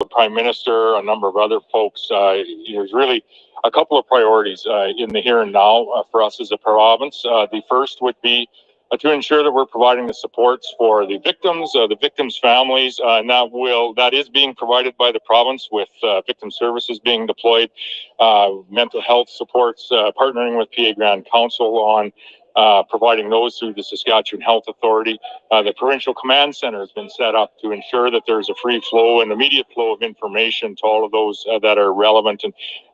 the Prime Minister, a number of other folks, there's really a couple of priorities in the here and now for us as a province. The first would be to ensure that we're providing the supports for the victims' families, and that is being provided by the province with victim services being deployed, mental health supports, partnering with PA Grand Council on providing those through the Saskatchewan Health Authority. The Provincial Command Center has been set up to ensure that there's a free flow and immediate flow of information to all of those that are relevant.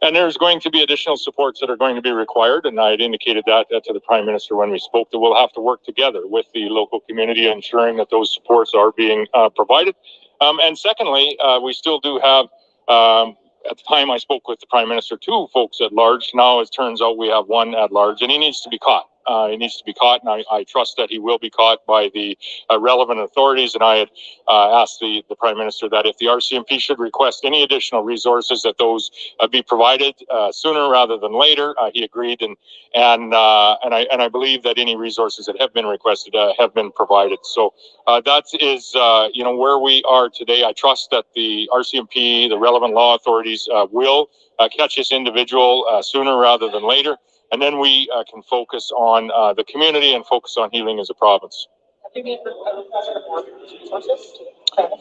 And there's going to be additional supports that are going to be required. And I had indicated that to the Prime Minister when we spoke, that we'll have to work together with the local community, ensuring that those supports are being provided. And secondly, we still do have at the time I spoke with the Prime Minister, 2 folks at large. Now, it turns out we have 1 at large, and he needs to be caught. He needs to be caught, and I trust that he will be caught by the relevant authorities. And I had asked the Prime Minister that if the RCMP should request any additional resources, that those be provided sooner rather than later. He agreed, and I believe that any resources that have been requested have been provided. So that is where we are today. I trust that the RCMP, the relevant law authorities, will catch this individual sooner rather than later. And then we can focus on the community and focus on healing as a province. Have you made a request for more resources?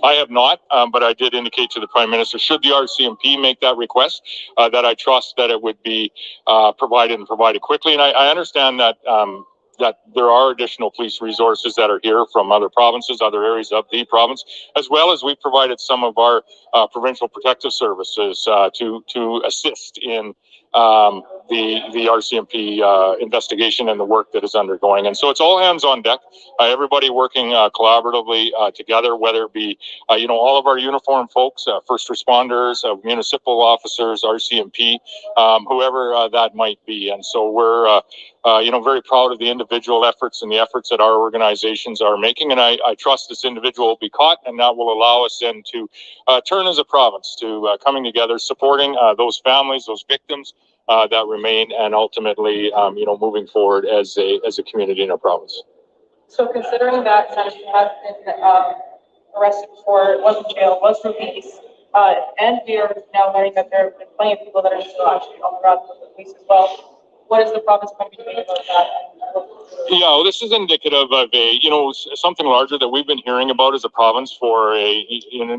I have not, but I did indicate to the Prime Minister, should the RCMP make that request, that I trust that it would be provided quickly. And I understand that that there are additional police resources that are here from other provinces, other areas of the province, as well as we provided some of our provincial protective services to assist in the RCMP investigation and the work that is undergoing. And so it's all hands on deck, everybody working collaboratively together, whether it be, all of our uniformed folks, first responders, municipal officers, RCMP, whoever that might be. And so we're, very proud of the individual efforts and the efforts that our organizations are making. And I trust this individual will be caught, and that will allow us then to turn as a province to coming together, supporting those families, those victims that remain, and ultimately, moving forward as a community in our province. So considering that Senator has been arrested before, was in jail, was released, and we are now learning that there have been plenty of people that are still actually on the run with the police as well, what is the province going to be doing about that? Yeah, well, this is indicative of something larger that we've been hearing about as a province for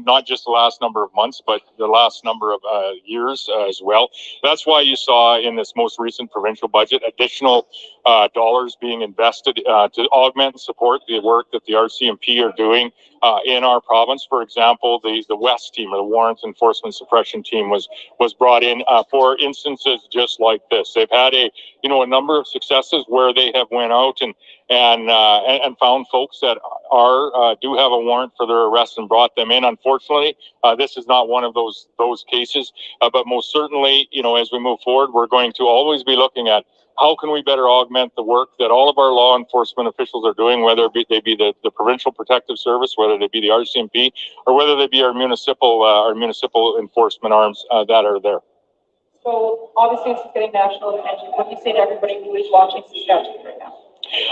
not just the last number of months, but the last number of years as well. That's why you saw in this most recent provincial budget additional dollars being invested to augment and support the work that the RCMP are doing in our province. For example, the West team, or the Warrant Enforcement Suppression Team, was brought in for instances just like this. They've had a number of successes where they have went out and found folks that do have a warrant for their arrest and brought them in. Unfortunately, this is not one of those cases, but most certainly, as we move forward, we're going to always be looking at how can we better augment the work that all of our law enforcement officials are doing, whether they be the Provincial Protective Service, whether they be the RCMP, or whether they be our municipal enforcement arms that are there. So obviously this is getting national attention. What do you say to everybody who is watching Saskatchewan right now?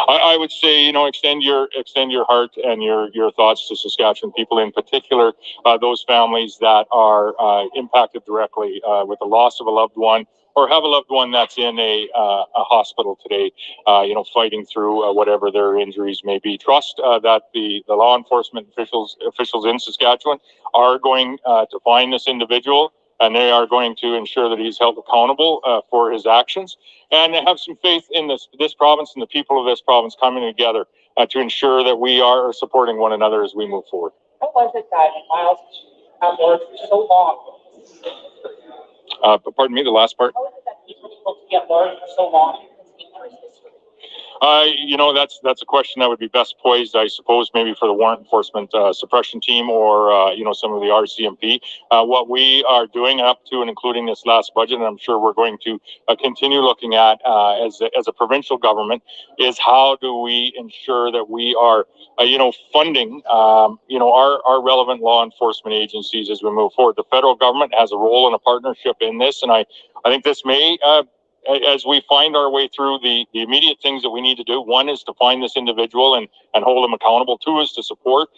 I would say, extend your heart and your thoughts to Saskatchewan people, in particular, those families that are impacted directly with the loss of a loved one, or have a loved one that's in a hospital today, fighting through whatever their injuries may be. Trust that the law enforcement officials in Saskatchewan are going to find this individual, and they are going to ensure that he's held accountable for his actions, and have some faith in this province and the people of this province coming together to ensure that we are supporting one another as we move forward. How was it that Miles had warrants for so long? Pardon me, the last part? How is it that he's been able to get warrants for so long? That's a question that would be best poised, I suppose, maybe for the Warrant Enforcement Suppression Team, or some of the RCMP. What we are doing up to and including this last budget, and I'm sure we're going to continue looking at as a provincial government, is how do we ensure that we are funding our relevant law enforcement agencies as we move forward. The federal government has a role and a partnership in this, and I think this may as we find our way through the immediate things that we need to do, one is to find this individual and hold them accountable. Two is to support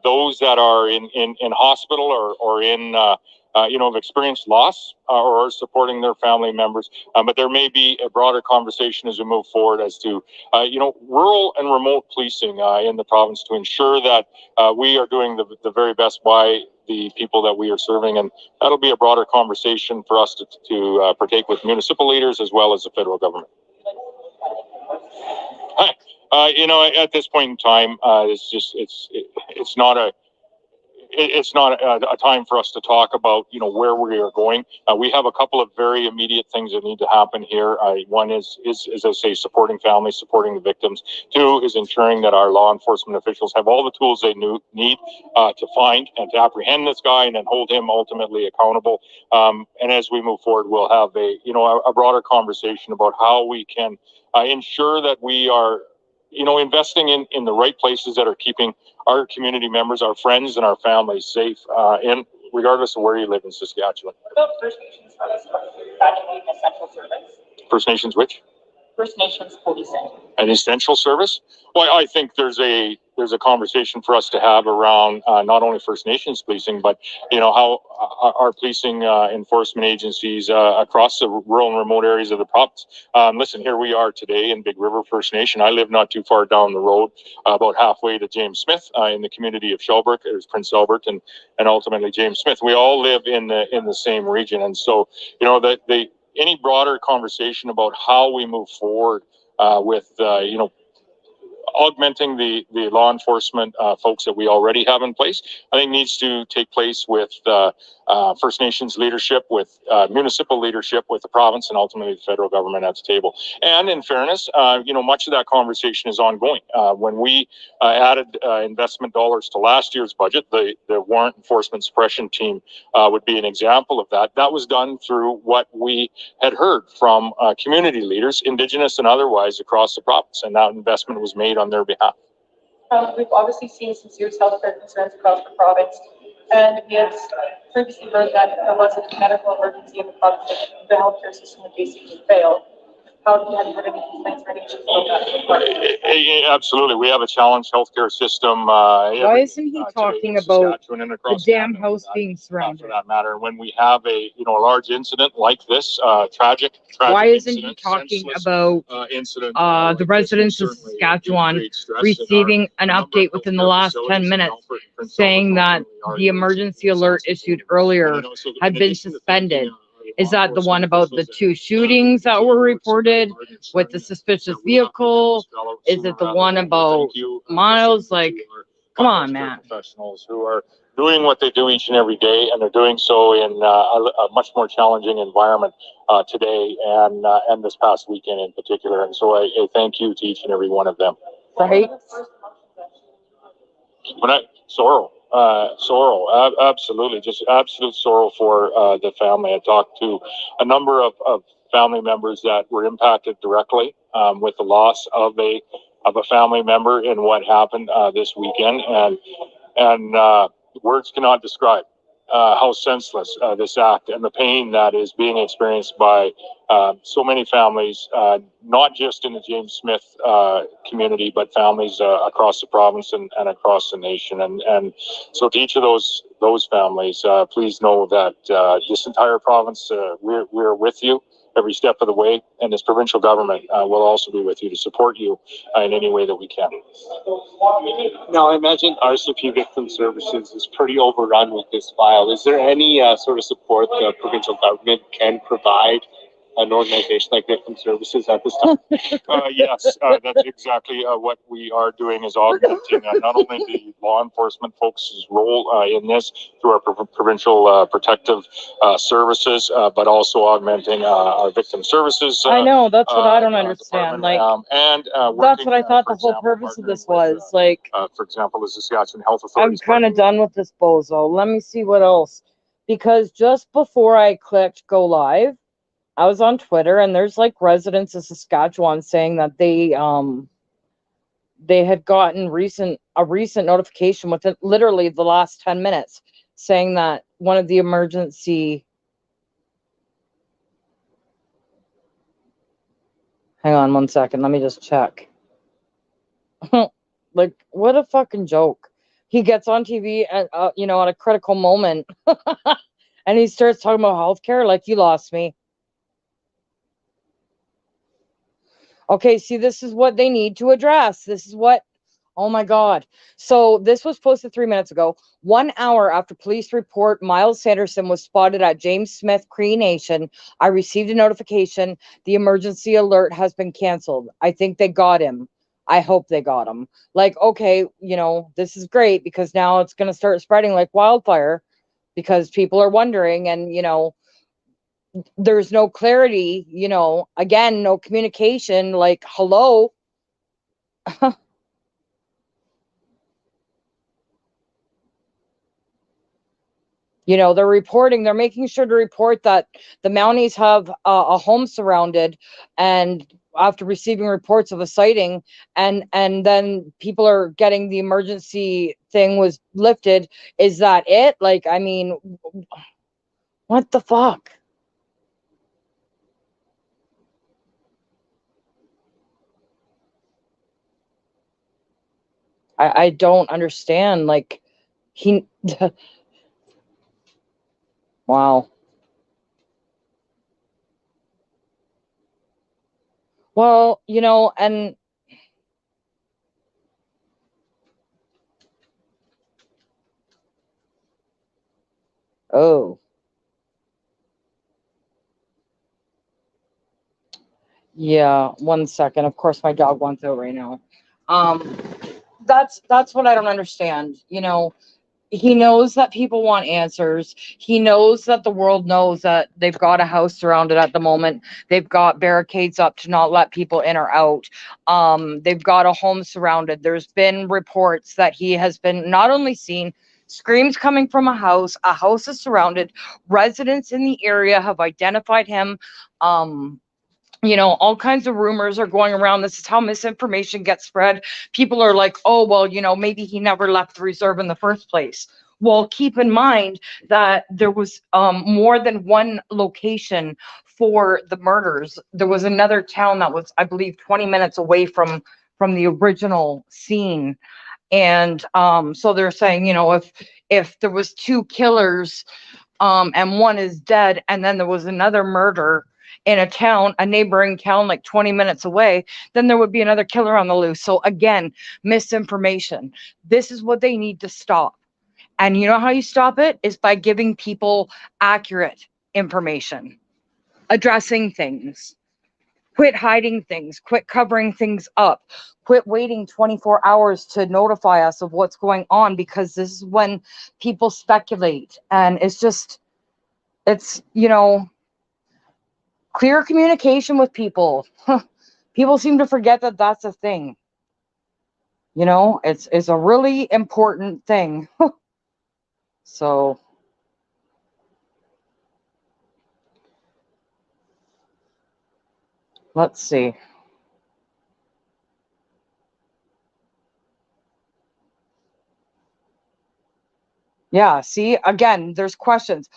those that are in hospital or in have experienced loss or supporting their family members. But there may be a broader conversation as we move forward as to rural and remote policing in the province to ensure that we are doing the very best by the people that we are serving, and that'll be a broader conversation for us to partake with municipal leaders as well as the federal government. At this point in time, it's not a time for us to talk about where we are going. We have a couple of very immediate things that need to happen here. One is as I say, supporting families, supporting the victims. Two is ensuring that our law enforcement officials have all the tools they need to find and to apprehend this guy and then hold him ultimately accountable. And as we move forward, we'll have a broader conversation about how we can ensure that we are investing in the right places that are keeping our community members, our friends, and our families safe, and regardless of where you live in Saskatchewan. What about First Nations actually an essential service? First Nations which? First Nations policing. An essential service? Well, I think there's a conversation for us to have around not only First Nations policing, but how our policing enforcement agencies across the rural and remote areas of the province. Listen, here we are today in Big River First Nation. I live not too far down the road, about halfway to James Smith, in the community of Shelburne. There's Prince Albert and ultimately James Smith. We all live in the same region, and so any broader conversation about how we move forward with augmenting the law enforcement folks that we already have in place, I think needs to take place with First Nations leadership, with municipal leadership, with the province, and ultimately the federal government at the table. And in fairness, much of that conversation is ongoing. When we added investment dollars to last year's budget, the warrant enforcement suppression team would be an example of that. That was done through what we had heard from community leaders, Indigenous and otherwise, across the province, and that investment was made on their behalf. We've obviously seen some serious healthcare concerns across the province, and we had previously heard that there was a medical emergency in the province, that the healthcare system would basically fail. Have you heard any complaints or any issues about that? Absolutely. We have a challenged healthcare system. Why isn't he talking about the damn house being surrounded? For that matter, when we have a large incident like this, tragic. Why isn't he talking about the residents of Saskatchewan receiving an update within the last 10 minutes saying that the emergency alert issued earlier had been suspended? Is that the one about the 2 shootings that were reported with the suspicious vehicle? Is it the one about Miles? Like, come on, man. Professionals who are doing what they do each and every day, and they're doing so in a much more challenging environment today and this past weekend in particular. And so I thank you to each and every one of them. Right? Sorrow, absolutely, just absolute sorrow for the family. I talked to a number of family members that were impacted directly with the loss of a family member in what happened this weekend, and words cannot describe how senseless this act and the pain that is being experienced by so many families, not just in the James Smith community, but families across the province and across the nation. And so to each of those families, please know that this entire province, we're with you every step of the way, and this provincial government will also be with you to support you in any way that we can. Now, I imagine RCP Victim Services is pretty overrun with this file. Is there any sort of support the provincial government can provide an organization like Victim Services at this time? Yes, that's exactly what we are doing, is augmenting not only the law enforcement folks' role in this through our provincial protective services, but also augmenting our victim services. I know, that's what I don't understand. Like, that's what I thought the whole purpose of this was. Like, for example, the Saskatchewan Health Authority. I'm kind of done with this bozo. Let me see what else. Because just before I clicked go live, I was on Twitter, and there's like residents of Saskatchewan saying that they had gotten a recent notification within literally the last 10 minutes saying that one of the emergency Hang on 1 second. Let me just check. Like, what a fucking joke. He gets on TV at, you know, at a critical moment and he starts talking about healthcare like you lost me. Okay, see, this is what they need to address. This is what, oh my God. So this was posted 3 minutes ago. 1 hour after police report Miles Sanderson was spotted at James Smith Cree Nation, I received a notification. The emergency alert has been canceled. I think they got him. I hope they got him. Like, okay, you know, this is great because now it's going to start spreading like wildfire because people are wondering and, you know, there's no clarity, you know, again, no communication, like, hello. You know, they're reporting, they're making sure to report that the Mounties have a home surrounded, and after receiving reports of a sighting, and then people are getting the emergency thing was lifted. Is that it? Like, I mean, what the fuck? I don't understand. Like, he, wow. Well, you know, and oh, yeah, 1 second. Of course, my dog wants out right now. Um, that's what I don't understand. You know, he knows that people want answers. He knows that the world knows that they've got a house surrounded at the moment. They've got barricades up to not let people in or out. They've got a home surrounded. There's been reports that he has been not only seen screams coming from a house is surrounded. Residents in the area have identified him. You know, all kinds of rumors are going around. This is how misinformation gets spread. People are like, oh, well, you know, maybe he never left the reserve in the first place. Well, keep in mind that there was more than one location for the murders. There was another town that was, I believe, 20 minutes away from the original scene. And so they're saying, you know, if there was two killers, and one is dead, and then there was another murder in a town, a neighboring town, like 20 minutes away, then there would be another killer on the loose. So again, misinformation. This is what they need to stop. And you know how you stop it is by giving people accurate information, addressing things. Quit hiding things, quit covering things up, quit waiting 24 hours to notify us of what's going on, because this is when people speculate. And it's just, it's, you know, clear communication with people. People seem to forget that that's a thing. You know, it's a really important thing. So let's see. Yeah, see, again, there's questions.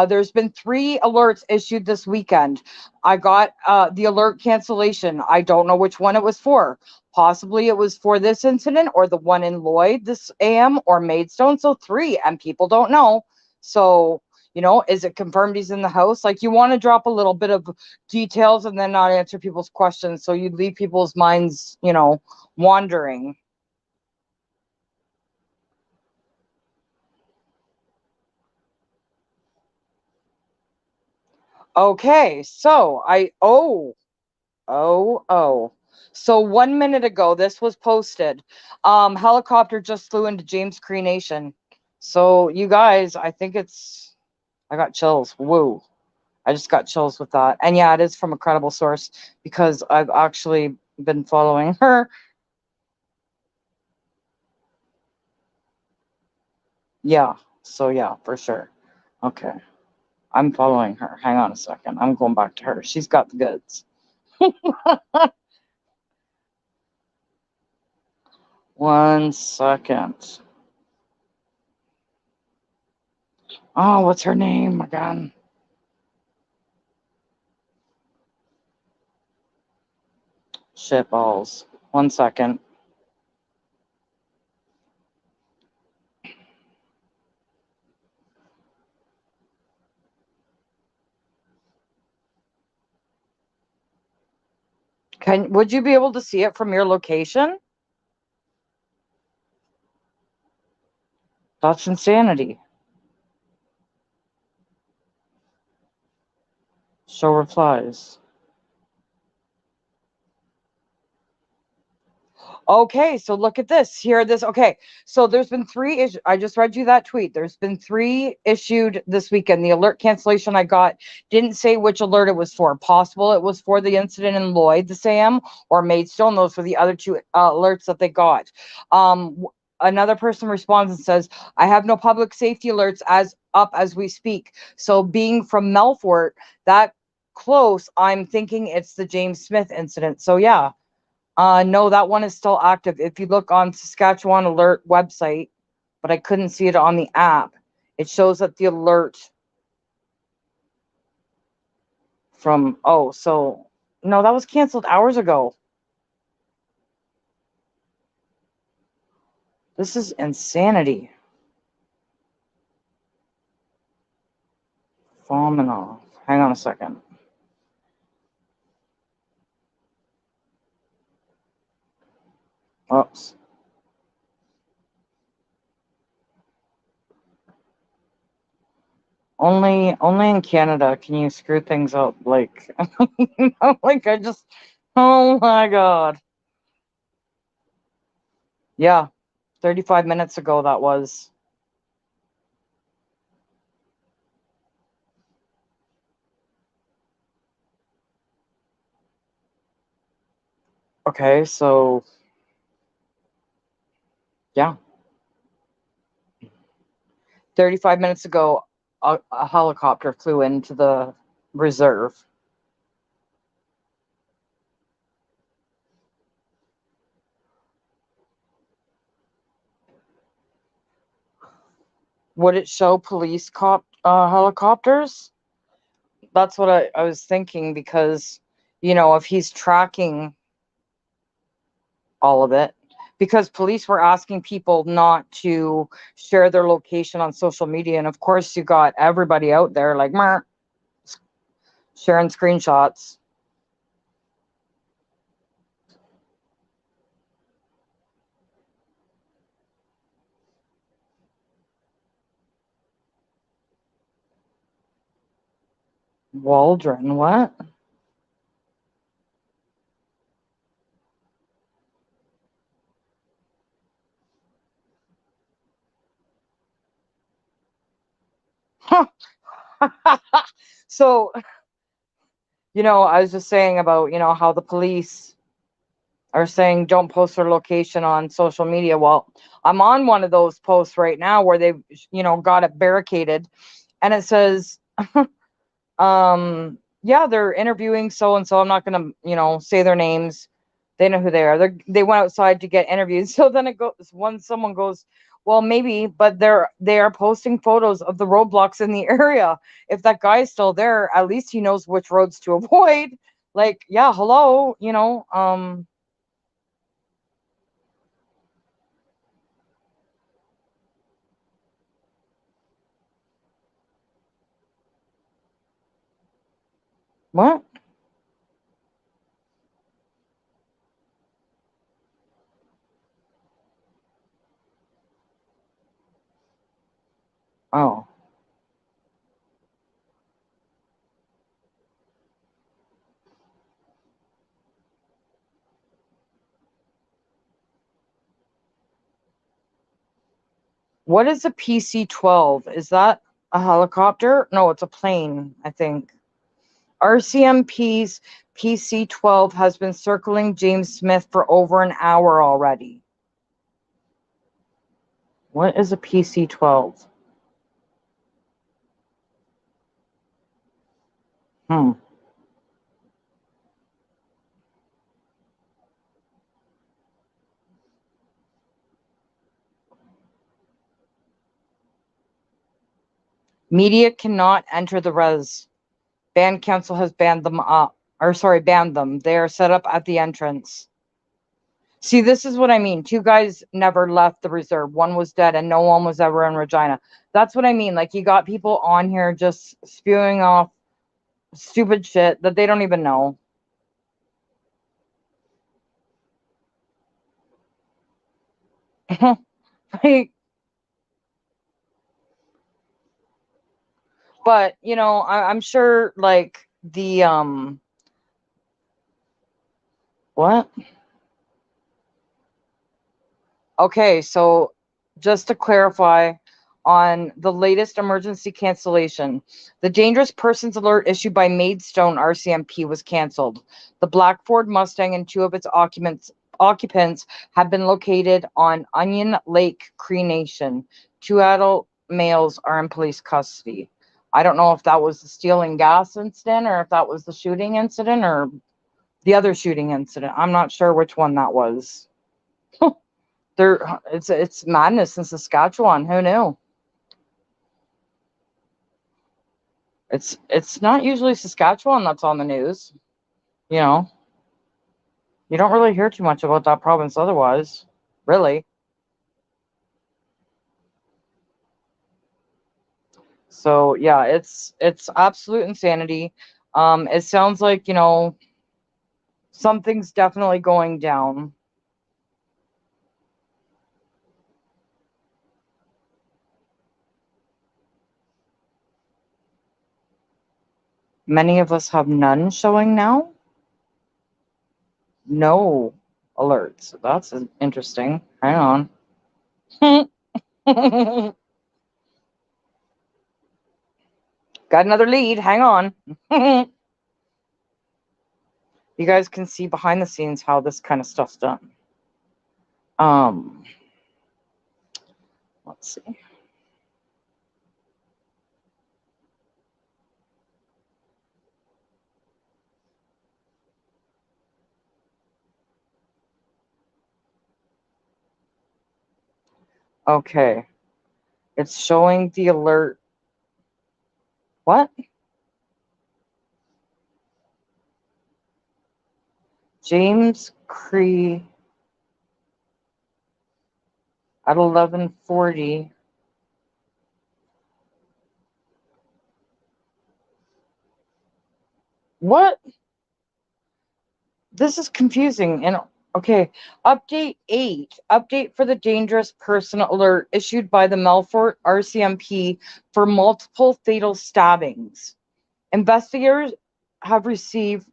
There's been 3 alerts issued this weekend. I got the alert cancellation. I don't know which one it was for. Possibly it was for this incident or the one in Lloyd this AM or Maidstone. So 3, and people don't know. So, you know, is it confirmed he's in the house? Like, you want to drop a little bit of details and then not answer people's questions. So you leave people's minds, you know, wandering. Okay, so oh. So 1 minute ago, this was posted. Helicopter just flew into James Cree Nation. So you guys, I think it's, I got chills. Whoa. I just got chills with that. And yeah, it is from a credible source because I've actually been following her. Yeah. So yeah, for sure. Okay. I'm following her. Hang on a second. I'm going back to her. She's got the goods. 1 second. Oh, what's her name again? Shit balls. 1 second. Would you be able to see it from your location? That's insanity. Show replies. Okay, so look at this. Here, this. Okay, so there's been 3 issues. I just read you that tweet. There's been 3 issued this weekend. The alert cancellation I got didn't say which alert it was for. Possible it was for the incident in Lloyd, the Sam, or Maidstone. Those were the other 2 alerts that they got. Another person responds and says, I have no public safety alerts as we speak. So being from Melfort, that close, I'm thinking it's the James Smith incident. So yeah. No, that one is still active. If you look on Saskatchewan Alert website, but I couldn't see it on the app, it shows that the alert from, oh, so, no, that was canceled hours ago. This is insanity. Phenomenal. Hang on a second. Oops. Only in Canada can you screw things up like, like I just, oh my God. Yeah, 35 minutes ago that was. Okay, so, yeah. 35 minutes ago, a helicopter flew into the reserve. Would it show police helicopters? That's what I was thinking, because, if he's tracking all of it, because police were asking people not to share their location on social media. And of course, you got everybody out there like, sharing screenshots. Waldron, what? Huh. So, I was just saying about, how the police are saying don't post their location on social media. Well, I'm on one of those posts right now where they've, got it barricaded, and it says, yeah, they're interviewing so and so. I'm not gonna, say their names. They know who they are. They went outside to get interviewed. So then it goes, someone goes, well, maybe, but they are posting photos of the roadblocks in the area. If that guy is still there, at least he knows which roads to avoid. Like, yeah, hello, what? Oh. What is a PC-12? Is that a helicopter? No, it's a plane, I think. RCMP's PC-12 has been circling James Smith for over an hour already. What is a PC-12? Media cannot enter the res. Band council has banned them up. or sorry, banned them. They are set up at the entrance. See, this is what I mean. 2 guys never left the reserve. One was dead and no one was ever in Regina. That's what I mean. Like, you got people on here just spewing off stupid shit that they don't even know. Like, but, you know, I'm sure, like, the, what? Okay, so just to clarify on the latest emergency cancellation, the dangerous persons alert issued by Maidstone RCMP was canceled. The black Ford Mustang and 2 of its occupants have been located on Onion Lake, Cree Nation. 2 adult males are in police custody. I don't know if that was the stealing gas incident or if that was the shooting incident or the other shooting incident. I'm not sure which one that was. It's madness in Saskatchewan. Who knew? It's not usually Saskatchewan that's on the news. You know, you don't really hear too much about that province otherwise, really. So yeah, it's absolute insanity. It sounds like, you know, something's definitely going down. Many of us have none showing now. No alerts. That's interesting. Hang on. Got another lead. Hang on. You guys can see behind the scenes how this kind of stuff's done. Let's see. Okay. It's showing the alert. What? James Cree at 11:40. What? This is confusing. And okay, update 8. Update for the dangerous person alert issued by the Melfort RCMP for multiple fatal stabbings. Investigators have received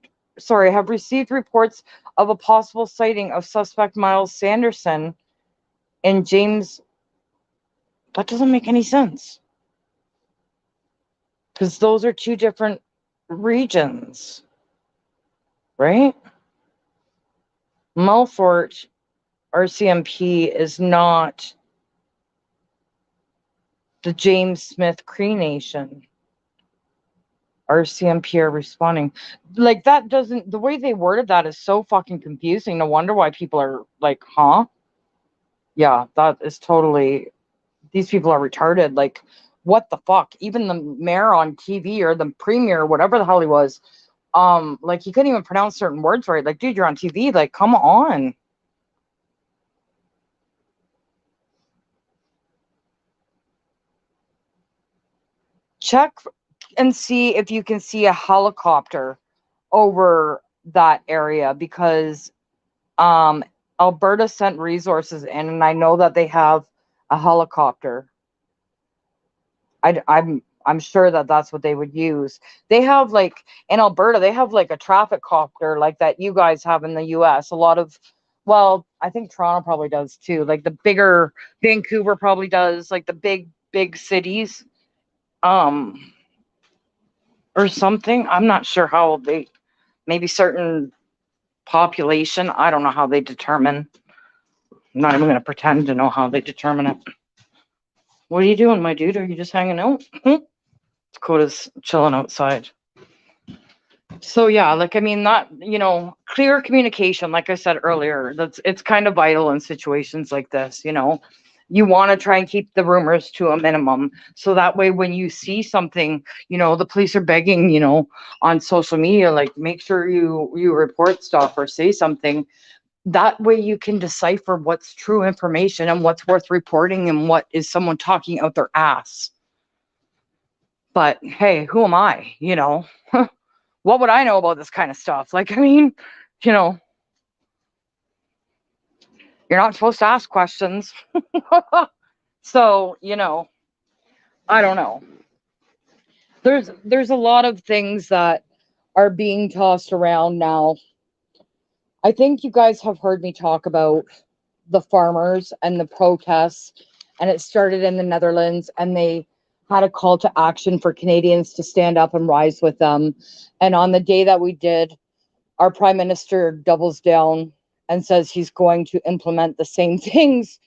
reports of a possible sighting of suspect Miles Sanderson and James. That doesn't make any sense. Because those are 2 different regions, right? Melfort RCMP is not the James Smith Cree Nation. RCMP are responding. Like, that doesn't, the way they worded that is so fucking confusing. No wonder why people are like, huh? Yeah, that is totally, these people are retarded. Like, what the fuck? Even the mayor on TV or the premier, whatever the hell he was, like, he couldn't even pronounce certain words right. Like, dude, you're on TV. Like, come on. Check and see if you can see a helicopter over that area, because Alberta sent resources in, and I know that they have a helicopter. I'm sure that that's what they would use. They have, like, in Alberta, they have like a traffic copter like that you guys have in the US. A lot of, well, I think Toronto probably does too. Like, the bigger, Vancouver probably does, like the big cities. Or something. I'm not sure how they, maybe certain population. I don't know how they determine. I'm not even going to pretend to know how they determine it. What are you doing, my dude? Are you just hanging out? Dakota's chilling outside. So yeah, like, I mean, that, you know, clear communication, like I said earlier, it's kind of vital in situations like this, you know. you want to try and keep the rumors to a minimum. So that way, when you see something, the police are begging, on social media, like make sure you report stuff or say something. That way you can decipher what's true information and what's worth reporting and what is someone talking out their ass. But hey, who am I? What would I know about this kind of stuff? Like, I mean, you're not supposed to ask questions. So, I don't know. There's a lot of things that are being tossed around now. I think you guys have heard me talk about the farmers and the protests, and it started in the Netherlands, and they had a call to action for Canadians to stand up and rise with them. And on the day that we did, our prime minister doubles down and says he's going to implement the same things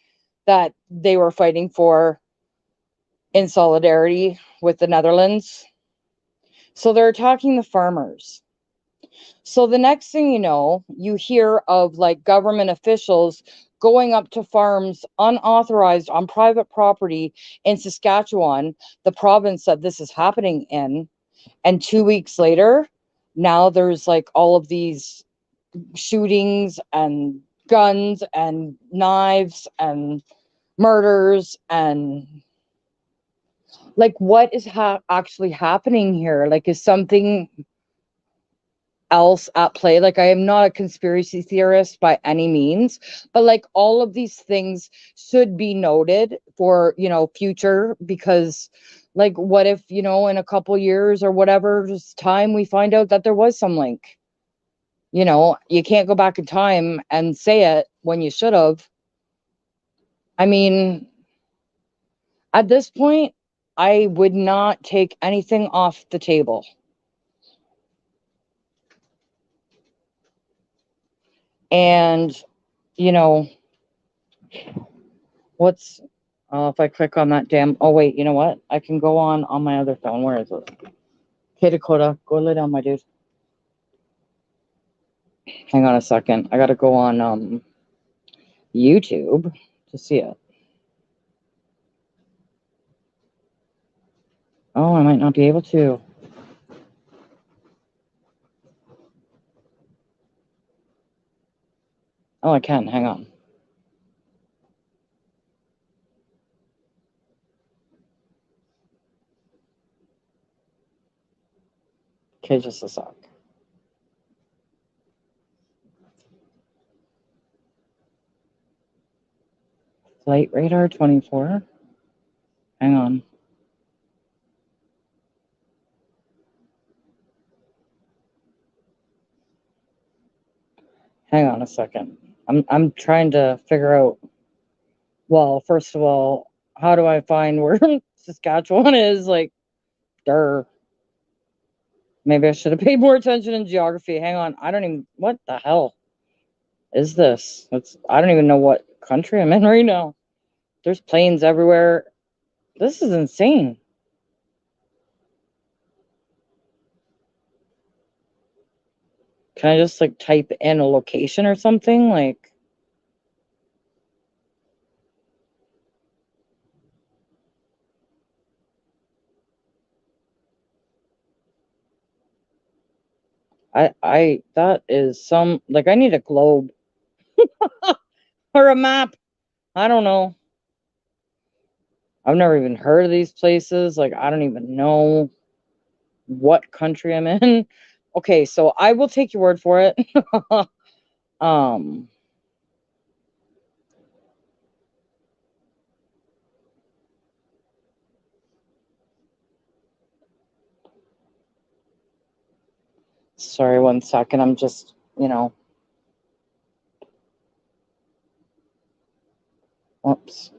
that they were fighting for in solidarity with the Netherlands. So they're attacking the farmers. So the next thing you know, you hear of like government officials going up to farms unauthorized on private property in Saskatchewan, the province that this is happening in. And 2 weeks later, now there's like all of these shootings and guns and knives and murders, and like what is actually happening here? Like, is something else at play? Like, I am not a conspiracy theorist by any means, but like all of these things should be noted for future, because like what if in a couple years or whatever just time we find out that there was some link. You can't go back in time and say it when you should have. I mean, at this point, I would not take anything off the table. And, what's, if I click on that damn, oh wait, you know what? I can go on my other phone. Where is it? Okay, Dakota, go lay down, my dude. Hang on a second. I gotta go on YouTube to see it. Oh, I might not be able to. Oh, I can. Hang on. Okay, just a sec. Flight radar 24. Hang on. Hang on a second. I'm trying to figure out. Well, first of all, how do I find where Saskatchewan is? Like, maybe I should have paid more attention in geography. Hang on. I don't even. What the hell is this? I don't even know what country I'm in right now. There's planes everywhere. This is insane. Can I just like type in a location or something? Like, that is some, like, I need a globe or a map. I don't know. I've never even heard of these places. Like, I don't even know what country I'm in. Okay, so I will take your word for it. Sorry, 1 second. I'm just, whoops.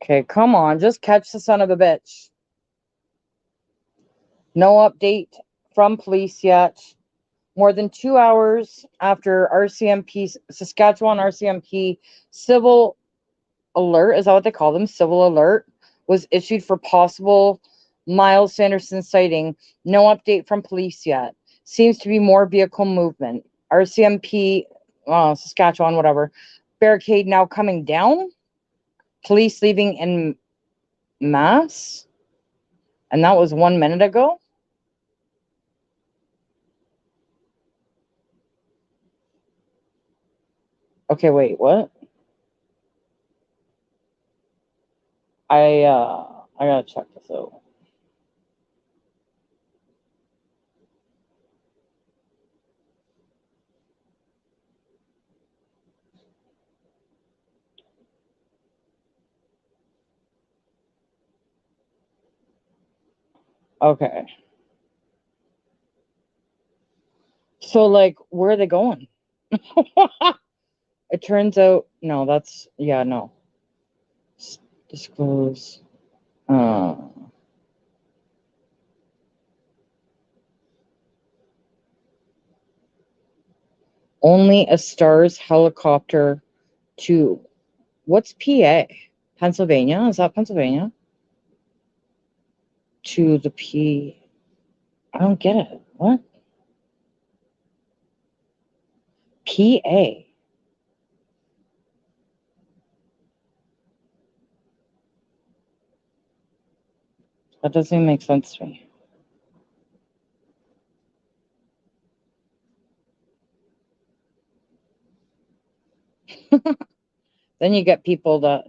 Okay, come on, just catch the son of a bitch. No update from police yet. More than 2 hours after Saskatchewan RCMP civil alert, is that what they call them? Civil alert was issued for possible Miles Sanderson sighting. No update from police yet. Seems to be more vehicle movement. RCMP, Saskatchewan, whatever. Barricade now coming down. Police leaving in mass. And that was 1 minute ago. Okay, wait, what? I gotta check this out. Okay. So, like, where are they going? It turns out, no, that's, yeah, no. Disclose. Only a STARS helicopter to, what's PA? Pennsylvania? Is that Pennsylvania? To the P. I don't get it. What? PA. That doesn't even make sense to me. Then you get people that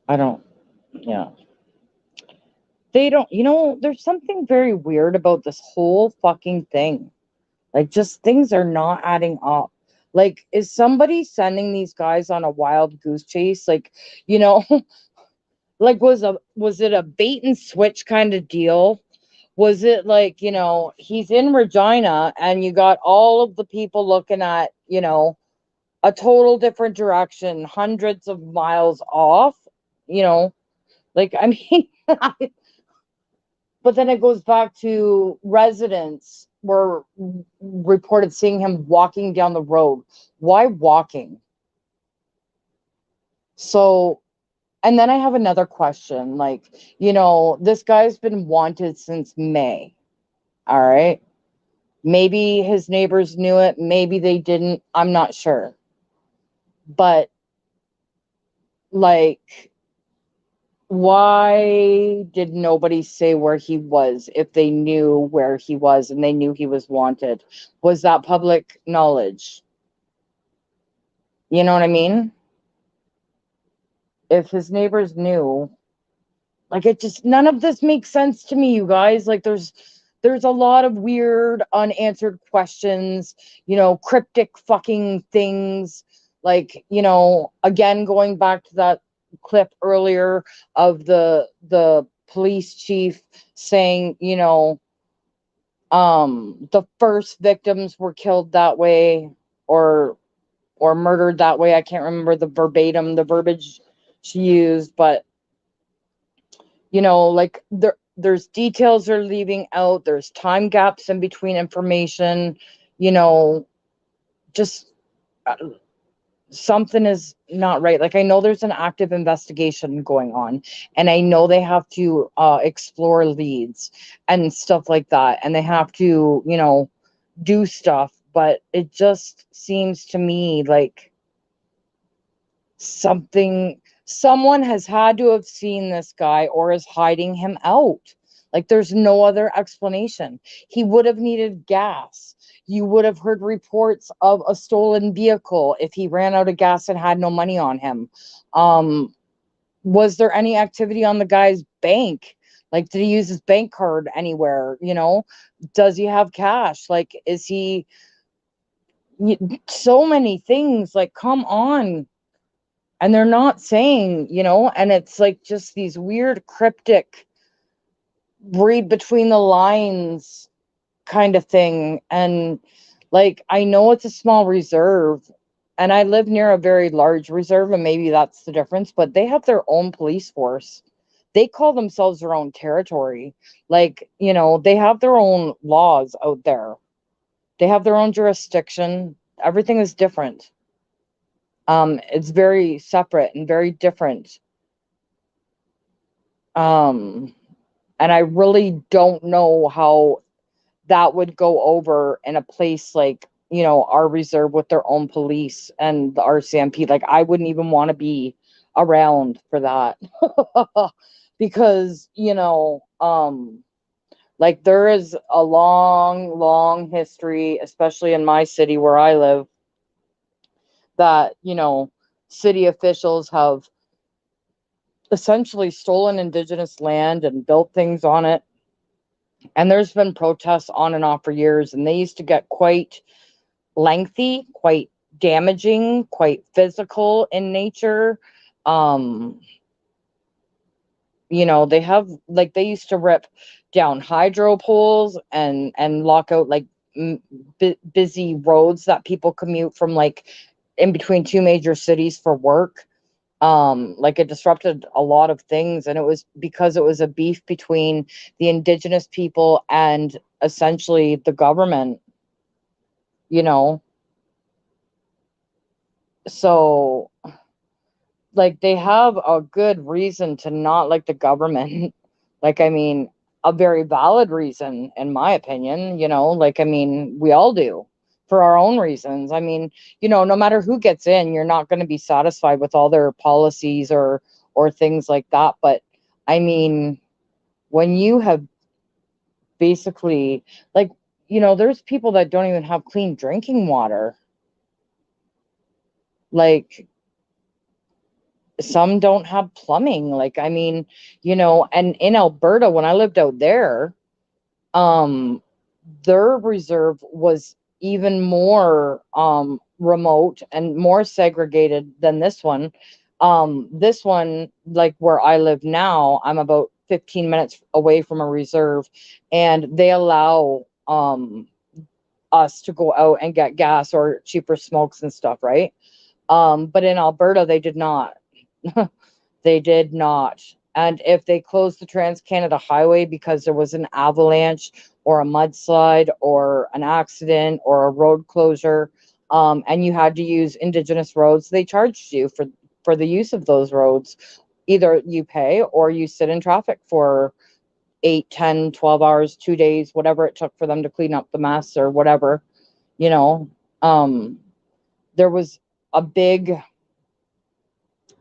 I don't, yeah. They don't, there's something very weird about this whole fucking thing. Like, just things are not adding up. Like, is somebody sending these guys on a wild goose chase? Like, like was it a bait and switch kind of deal? Was it like, he's in Regina and you got all of the people looking at, a total different direction, hundreds of miles off, like, I mean, but then it goes back to residents were reported seeing him walking down the road. Why walking? So, and then I have another question. Like, this guy's been wanted since May. All right. Maybe his neighbors knew it. Maybe they didn't. I'm not sure. But, like, why did nobody say where he was if they knew where he was and they knew he was wanted? Was that public knowledge? You know what I mean? If his neighbors knew, like, it just, none of this makes sense to me, you guys. Like, there's a lot of weird unanswered questions, cryptic fucking things. Like, again, going back to that clip earlier of the police chief saying, the first victims were killed that way or murdered that way. I can't remember the verbiage she used, but like, there's details they're leaving out. There's time gaps in between information, just something is not right. Like, I know there's an active investigation going on, and I know they have to explore leads and stuff like that, and they have to, do stuff, but it just seems to me like someone has had to have seen this guy or is hiding him out. Like, there's no other explanation. He would have needed gas. You would have heard reports of a stolen vehicle if he ran out of gas and had no money on him. Was there any activity on the guy's bank? Like, did he use his bank card anywhere? Does he have cash? Like, is he, so many things, like, come on. And they're not saying, and it's like just these weird cryptic read between the lines kind of thing. And, like, I know it's a small reserve and I live near a very large reserve, and maybe that's the difference, but they have their own police force. They call themselves their own territory. Like, they have their own laws out there. They have their own jurisdiction. Everything is different. It's very separate and very different. And I really don't know how that would go over in a place like, our reserve with their own police and the RCMP. Like, I wouldn't even want to be around for that. Because, like, there is a long, long history, especially in my city where I live, that, city officials have essentially stolen Indigenous land and built things on it. And there's been protests on and off for years, and they used to get quite lengthy, quite damaging, quite physical in nature. Um, they have, like, they used to rip down hydro poles and lock out, like, busy roads that people commute from, like, in between two major cities for work. Like, it disrupted a lot of things, and it was because it was a beef between the Indigenous people and essentially the government, you know. So, like, they have a good reason to not like the government. Like, I mean, a very valid reason, in my opinion, like, I mean, we all do for our own reasons. I mean, no matter who gets in, you're not going to be satisfied with all their policies or things like that. But I mean, when you have basically, like, there's people that don't even have clean drinking water. Like, some don't have plumbing. Like, I mean, and in Alberta, when I lived out there, their reserve was even more remote and more segregated than this one. This one, like where I live now, I'm about 15 minutes away from a reserve, and they allow us to go out and get gas or cheaper smokes and stuff, right? But in Alberta, they did not. They did not. And if they closed the Trans-Canada Highway because there was an avalanche or a mudslide or an accident or a road closure, and you had to use Indigenous roads, they charged you for the use of those roads. Either you pay or you sit in traffic for 8, 10, 12 hours, 2 days, whatever it took for them to clean up the mess or whatever, you know. There was a big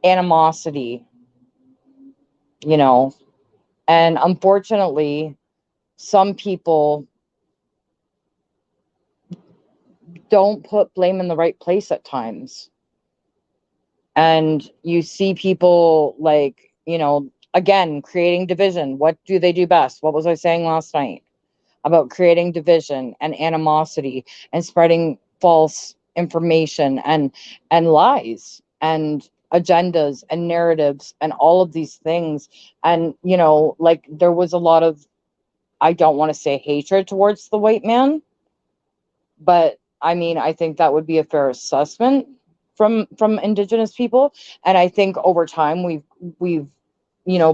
animosity, and unfortunately, some people don't put blame in the right place at times. And you see people, like, again, creating division. What do they do best? What was I saying last night about creating division and animosity and spreading false information and lies and agendas and narratives and all of these things? And like, there was a lot of, I don't want to say hatred towards the white man, but I mean, I think that would be a fair assessment from Indigenous people. And I think over time we've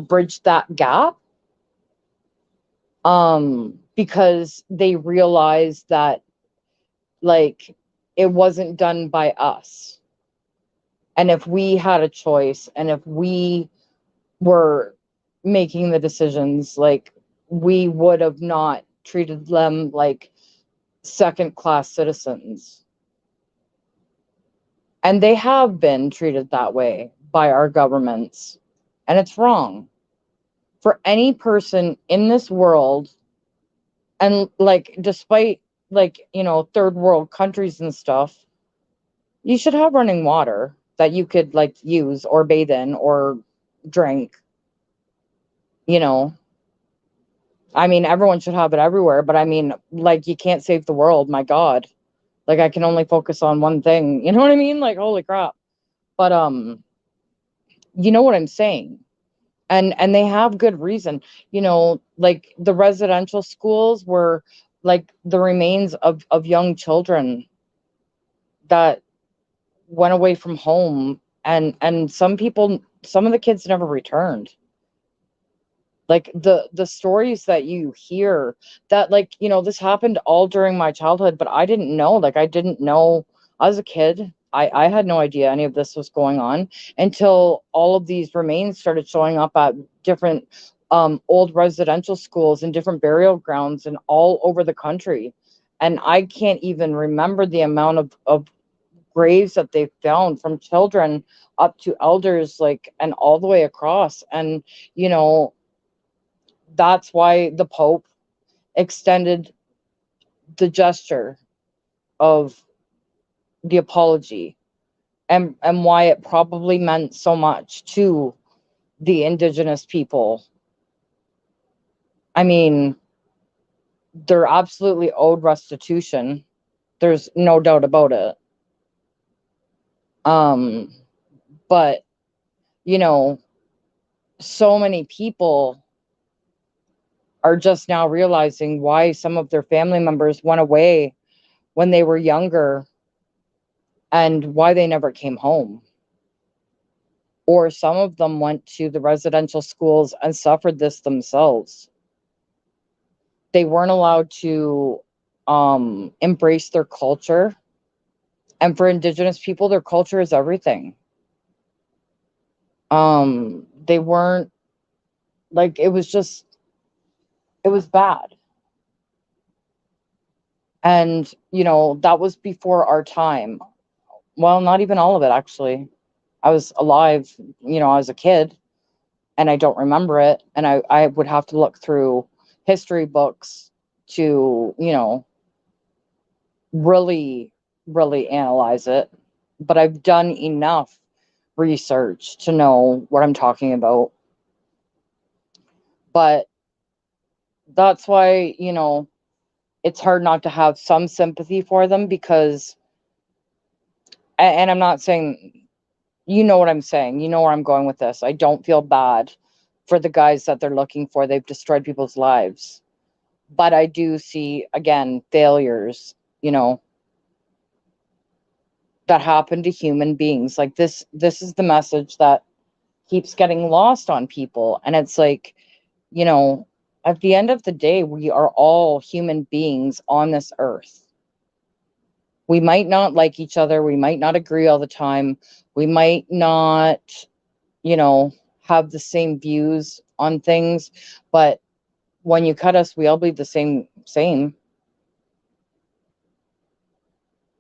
bridged that gap, because they realized that, like, it wasn't done by us. And if we had a choice, and if we were making the decisions, like, we would have not treated them like second-class citizens. And they have been treated that way by our governments. And it's wrong. For any person in this world, and, like, despite, like, third world countries and stuff, you should have running water that you could, like, use or bathe in or drink. I mean, everyone should have it everywhere, but I mean, like, you can't save the world, my God. Like, I can only focus on one thing. You know what I mean? Like, holy crap. But you know what I'm saying? And they have good reason. Like, the residential schools were, like, the remains of young children that went away from home, and some of the kids never returned. Like, the stories that you hear, that, like, this happened all during my childhood, but I didn't know. Like, I didn't know. I was a kid. I had no idea any of this was going on until all of these remains started showing up at different old residential schools and different burial grounds and all over the country. And I can't even remember the amount of graves that they found, from children up to elders, like, and all the way across. And, you know, that's why the Pope extended the gesture of the apology, and why it probably meant so much to the Indigenous people. I mean, they're absolutely owed restitution. There's no doubt about it. But, you know, so many people are just now realizing why some of their family members went away when they were younger and why they never came home. Or some of them went to the residential schools and suffered this themselves. They weren't allowed to embrace their culture. And for Indigenous people, their culture is everything. They weren't, like, it was bad. And, you know, that was before our time. Well, not even all of it, actually. I was alive, you know, I was a kid, and I don't remember it. And I would have to look through history books to, you know, really, really analyze it. But I've done enough research to know what I'm talking about. But that's why, you know, it's hard not to have some sympathy for them, because, and I'm not saying, you know what I'm saying, you know where I'm going with this. I don't feel bad for the guys that they're looking for. They've destroyed people's lives. But I do see, again, failures, you know, that happen to human beings. Like this is the message that keeps getting lost on people. And it's like, you know, at the end of the day, we are all human beings on this earth. We might not like each other. We might not agree all the time. We might not, you know, have the same views on things. But when you cut us, we all bleed the same.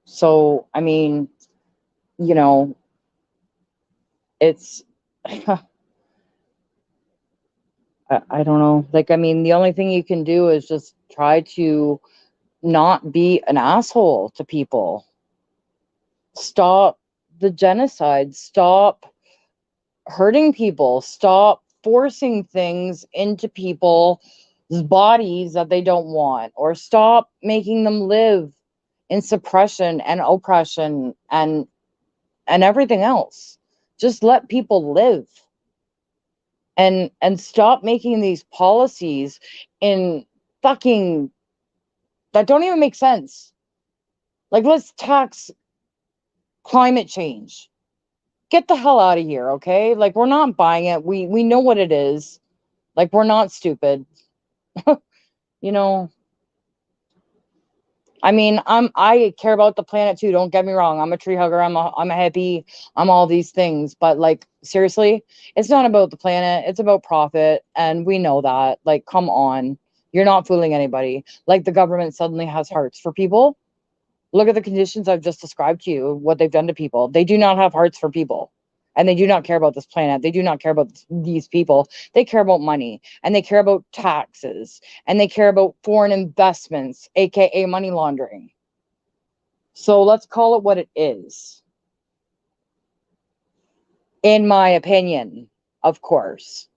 So, I mean, you know, it's, I don't know. Like, I mean, the only thing you can do is just try to not be an asshole to people. Stop the genocide. Stop hurting people. Stop forcing things into people's bodies that they don't want, or stop making them live in suppression and oppression and everything else. Just let people live. And stop making these policies in fucking that don't even make sense. Like, let's tax climate change. Get the hell out of here, okay? Like, we're not buying it. We know what it is. Like, we're not stupid. You know, I mean, I care about the planet too. Don't get me wrong. I'm a tree hugger. I'm a hippie. I'm all these things. But like, seriously, it's not about the planet. It's about profit, and we know that. Like, come on, you're not fooling anybody. Like, the government suddenly has hearts for people. Look at the conditions I've just described to you. What they've done to people. They do not have hearts for people. And they do not care about this planet. They do not care about these people. They care about money, and they care about taxes, and they care about foreign investments, aka money laundering. So let's call it what it is. In my opinion, of course.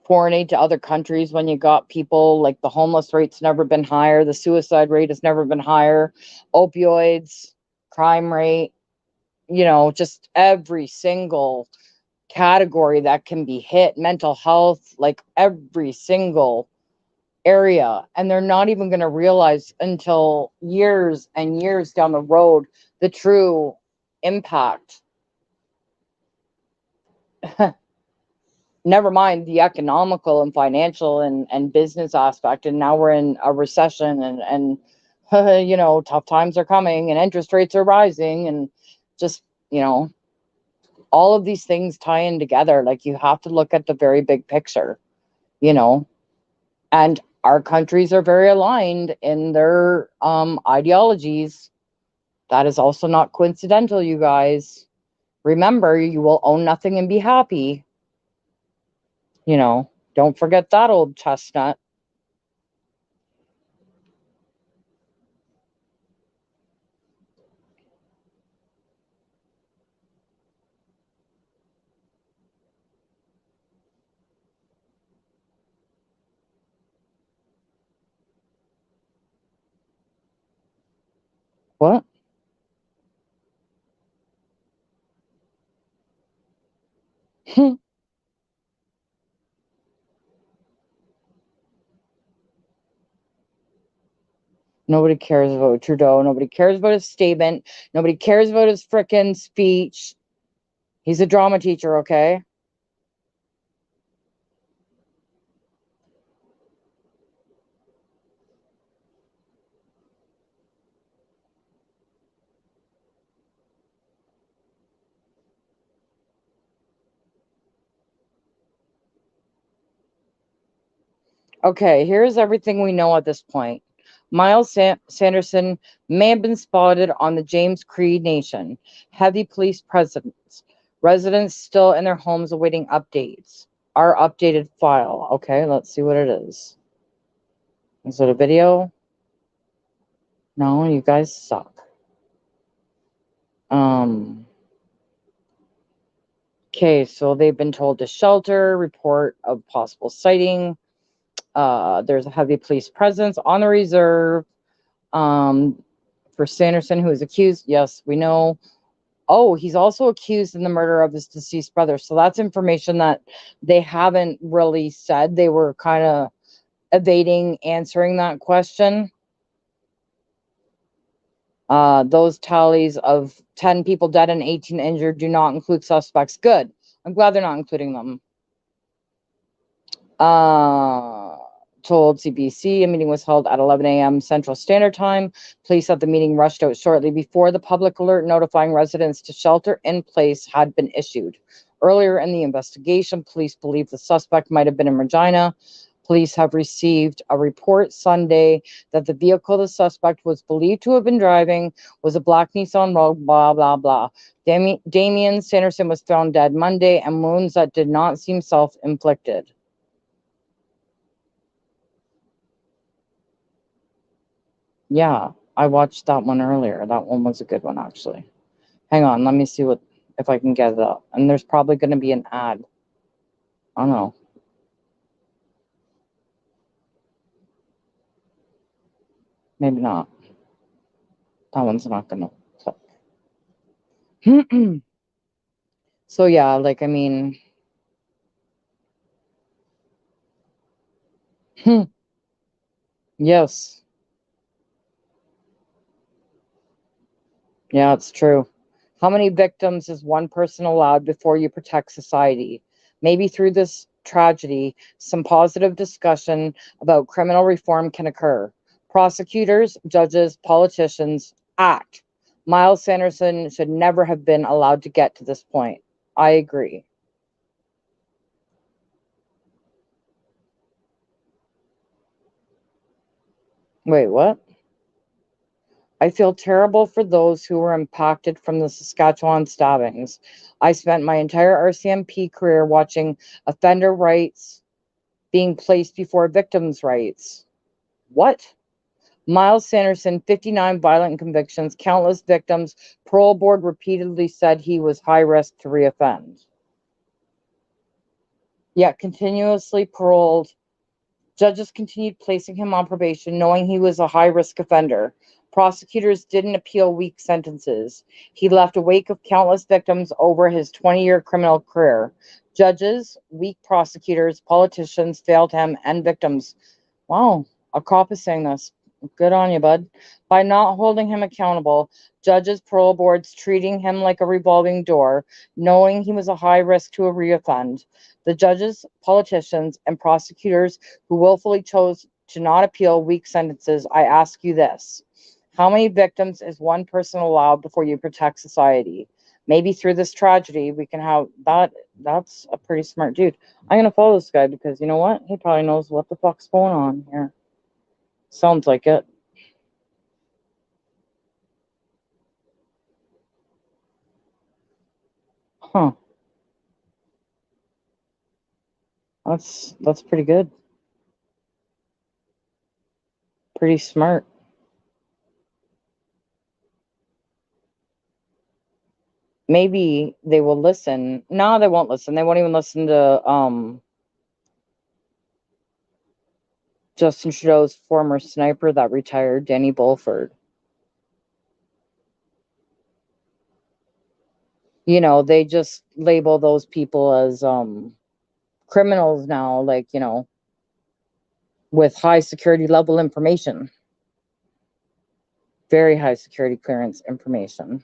Foreign aid to other countries, when you got people like, the homeless rate's never been higher, the suicide rate has never been higher, opioids, crime rate, you know, just every single category that can be hit, mental health, like every single area. And they're not even going to realize until years and years down the road the true impact. Never mind the economical and financial and business aspect. And now we're in a recession, and you know, tough times are coming and interest rates are rising, and just, you know, all of these things tie in together. Like, you have to look at the very big picture, you know, and our countries are very aligned in their ideologies. That is also not coincidental, you guys. Remember, you will own nothing and be happy. You know, don't forget that old chestnut. What? Nobody cares about Trudeau. Nobody cares about his statement. Nobody cares about his frickin' speech. He's a drama teacher, okay? Okay, here's everything we know at this point. Miles Sanderson may have been spotted on the James Cree Nation. Heavy police presence. Residents still in their homes awaiting updates. Our updated file. Okay, let's see what it is. Is it a video? No, you guys suck. Okay, so they've been told to shelter, report of possible sighting. There's a heavy police presence on the reserve. For Sanderson, who is accused, yes, we know. Oh, he's also accused in the murder of his deceased brother. So that's information that they haven't really said. They were kind of evading answering that question. Those tallies of 10 people dead and 18 injured do not include suspects. Good. I'm glad they're not including them. Told CBC a meeting was held at 11 a.m. Central Standard Time. Police at the meeting rushed out shortly before the public alert notifying residents to shelter in place had been issued. Earlier in the investigation, police believe the suspect might have been in Regina. Police have received a report Sunday that the vehicle the suspect was believed to have been driving was a black Nissan Rogue, blah, blah, blah. Damian Sanderson was found dead Monday, and wounds that did not seem self-inflicted. Yeah, I watched that one earlier. That one was a good one, actually. Hang on, let me see if I can get it up. And there's probably going to be an ad. I don't know. Maybe not. That one's not going to click. So yeah, like, I mean, yes. Yeah, it's true. How many victims is one person allowed before you protect society? Maybe through this tragedy, some positive discussion about criminal reform can occur. Prosecutors, judges, politicians, act. Miles Sanderson should never have been allowed to get to this point. I agree. Wait, what? I feel terrible for those who were impacted from the Saskatchewan stabbings. I spent my entire RCMP career watching offender rights being placed before victims' rights. What? Miles Sanderson, 59 violent convictions, countless victims. Parole board repeatedly said he was high risk to reoffend. Yet continuously paroled. Judges continued placing him on probation, knowing he was a high-risk offender. Prosecutors didn't appeal weak sentences. He left a wake of countless victims over his 20-year criminal career. Judges, weak prosecutors, politicians failed him and victims. Wow, a cop is saying this. Good on you, bud. By not holding him accountable, judges, parole boards treating him like a revolving door, knowing he was a high risk to reoffend. The judges, politicians, and prosecutors who willfully chose to not appeal weak sentences, I ask you this. How many victims is one person allowed before you protect society? Maybe through this tragedy, we can have that. That's a pretty smart dude. I'm going to follow this guy because you know what? He probably knows what the fuck's going on here. Sounds like it. Huh. That's pretty good. Pretty smart. Maybe they will listen. No, they won't listen. They won't even listen to Justin Trudeau's former sniper that retired, Danny Bulford. You know, they just label those people as criminals now, like, you know, with high security level information. Very high security clearance information.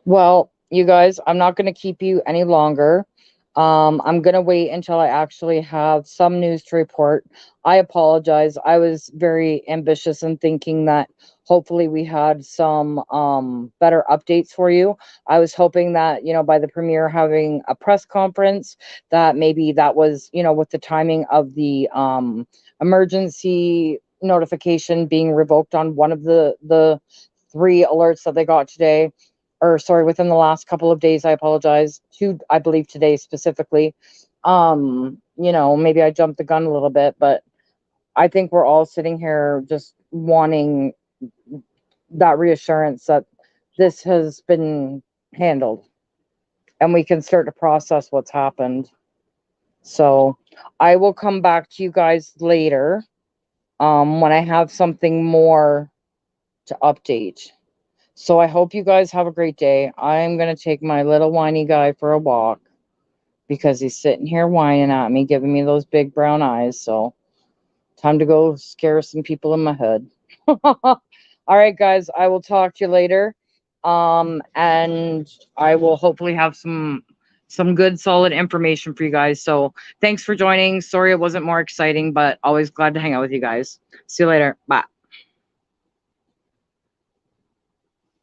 Well, you guys, I'm not going to keep you any longer. I'm going to wait until I actually have some news to report. I apologize. I was very ambitious in thinking that hopefully we had some better updates for you. I was hoping that, you know, by the premiere having a press conference, that maybe that was, you know, with the timing of the emergency notification being revoked on one of the 3 alerts that they got today, or sorry, within the last couple of days. I apologize. 2, I believe today specifically. You know, maybe I jumped the gun a little bit, but I think we're all sitting here just wanting that reassurance that this has been handled and we can start to process what's happened. So I will come back to you guys later when I have something more to update. So I hope you guys have a great day. I'm going to take my little whiny guy for a walk because he's sitting here whining at me, giving me those big brown eyes. So time to go scare some people in my head. All right, guys, I will talk to you later. And I will hopefully have some good solid information for you guys. So thanks for joining. Sorry it wasn't more exciting, but always glad to hang out with you guys. See you later. Bye.